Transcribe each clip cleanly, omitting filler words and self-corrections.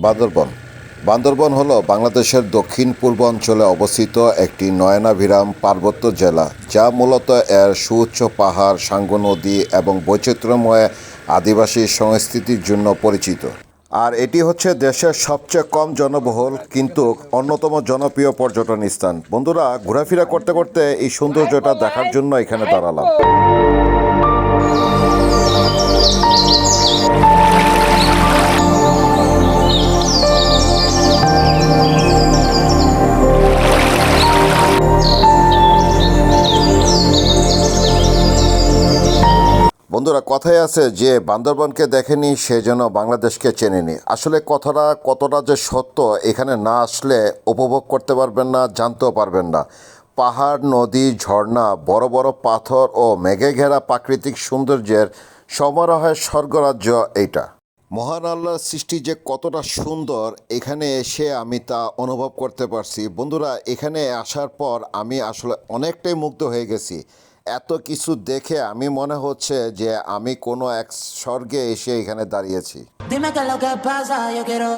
বান্দরবন। বান্দরবন হলো বাংলাদেশের দক্ষিণ পূর্বাঞ্চলে অবস্থিত একটি নয়নাভিরাম পার্বত্য জেলা, যা মূলত এর সুউচ্চ পাহাড়, সাঙ্গু নদী এবং বৈচিত্র্যময় আদিবাসী সংস্কৃতির জন্য পরিচিত। আর এটি হচ্ছে দেশের সবচেয়ে কম জনবহুল কিন্তু অন্যতম জনপ্রিয় পর্যটন স্থান। বন্ধুরা, ঘোরাফেরা করতে করতে এই সৌন্দর্যটা দেখার জন্য এখানে দাঁড়ালাম। বন্ধুরা, কথাই আছে যে বান্দরবনকে দেখেনি সে যেন বাংলাদেশকে চেনেনি। আসলে কথাটা কতটা যে সত্য, এখানে না আসলে উপভোগ করতে পারবেন না, জানতেও পারবেন না। পাহাড়, নদী, ঝর্ণা, বড় বড় পাথর ও মেঘে ঘেরা প্রাকৃতিক সৌন্দর্যের সমারোহের স্বর্গরাজ্য এইটা। মহান আল্লাহর সৃষ্টি যে কতটা সুন্দর, এখানে এসে আমি তা অনুভব করতে পারছি। বন্ধুরা, এখানে আসার পর আমি আসলে অনেকটাই মুগ্ধ হয়ে গেছি। এত কিছু দেখে আমি মনে হচ্ছে যে আমি কোনো এক স্বর্গে এসে এখানে দাঁড়িয়েছি। Dime qué es lo que pasa, yo quiero.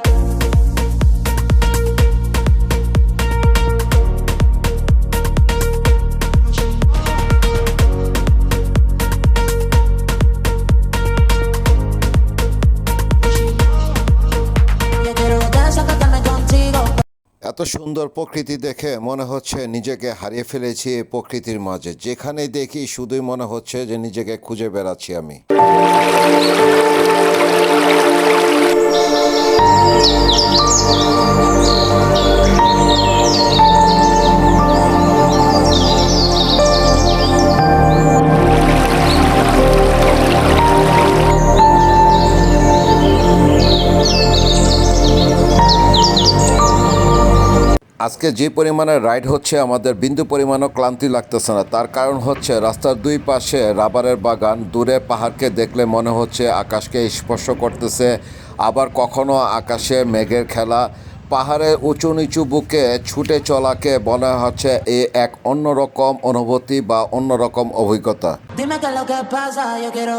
Yo quiero desacatarme contigo. এত সুন্দর প্রকৃতি দেখে মনে হচ্ছে নিজেকে হারিয়ে ফেলেছি এই প্রকৃতির মাঝে। যেখানে দেখি শুধুই মনে হচ্ছে যে নিজেকে খুঁজে বেড়াচ্ছি আমি। আজকে যে পরিমাণে রাইড হচ্ছে, আমাদের বিন্দু পরিমাণও ক্লান্তি লাগতেছে না। তার কারণ হচ্ছে রাস্তার দুই পাশে রাবারের বাগান, দূরে পাহাড়কে দেখলে মনে হচ্ছে আকাশকে স্পর্শ করতেছে, আবার কখনো আকাশে মেঘের খেলা। পাহাড়ের উঁচু নিচু বুকে ছুটে চলাকে মনে হচ্ছে এক অন্যরকম অনুভূতি বা অন্যরকম অভিজ্ঞতা। Dime qué es lo que pasa, yo quiero.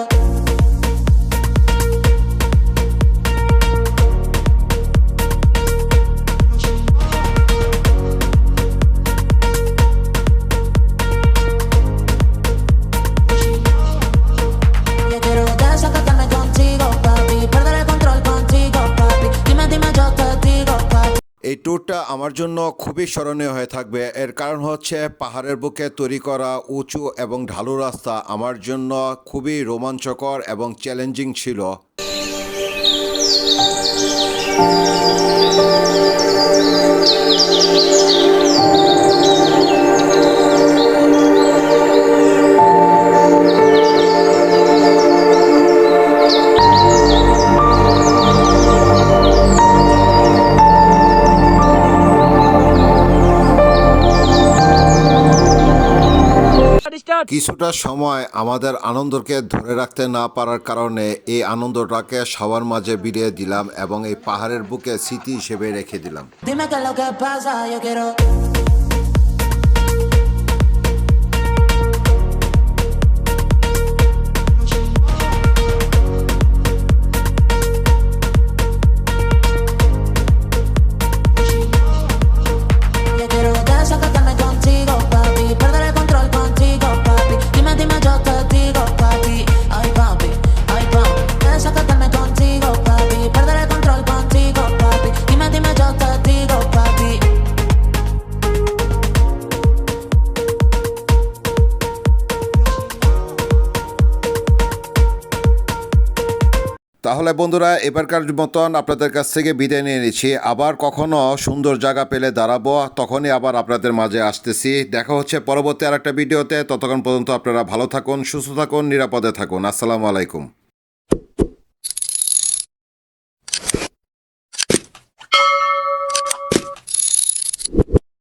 Yo quiero desacatarme contigo, papi. Perder el control contigo, papi. Dime, yo te digo, papi. এই ট্যুরটা আমার জন্য খুবই স্মরণীয় হয়ে থাকবে। এর কারণ হচ্ছে পাহাড়ের বুকে তৈরি করা উঁচু এবং ঢালু রাস্তা আমার জন্য খুবই রোমাঞ্চকর এবং চ্যালেঞ্জিং ছিল। কিছুটা সময় আমাদের আনন্দকে ধরে রাখতে না পারার কারণে এই আনন্দটাকে সবার মাঝে বিলিয়ে দিলাম এবং এই পাহাড়ের বুকে স্মৃতি হিসেবে রেখে দিলাম। Dime qué es lo que pasa, yo quiero. Yo quiero desacatarme contigo, papi. Perder el control contigo, papi. Dime, yo te digo, papi. Ay, papi, desacatarme contigo, papi. Perder el control contigo, papi. Dime, yo te digo, papi. তাহলে বন্ধুরা, এবারকার মতন আপনাদের কাছ থেকে বিদায় নিয়ে নিচ্ছি। আবার কখনো সুন্দর জায়গা পেলে দাঁড়াবো, তখনই আবার আপনাদের মাঝে আসতেছি। দেখা হচ্ছে পরবর্তী আরেকটা ভিডিওতে। ততক্ষণ পর্যন্ত আপনারা ভালো থাকুন, সুস্থ থাকুন, নিরাপদে থাকুন। আসসালামু আলাইকুম।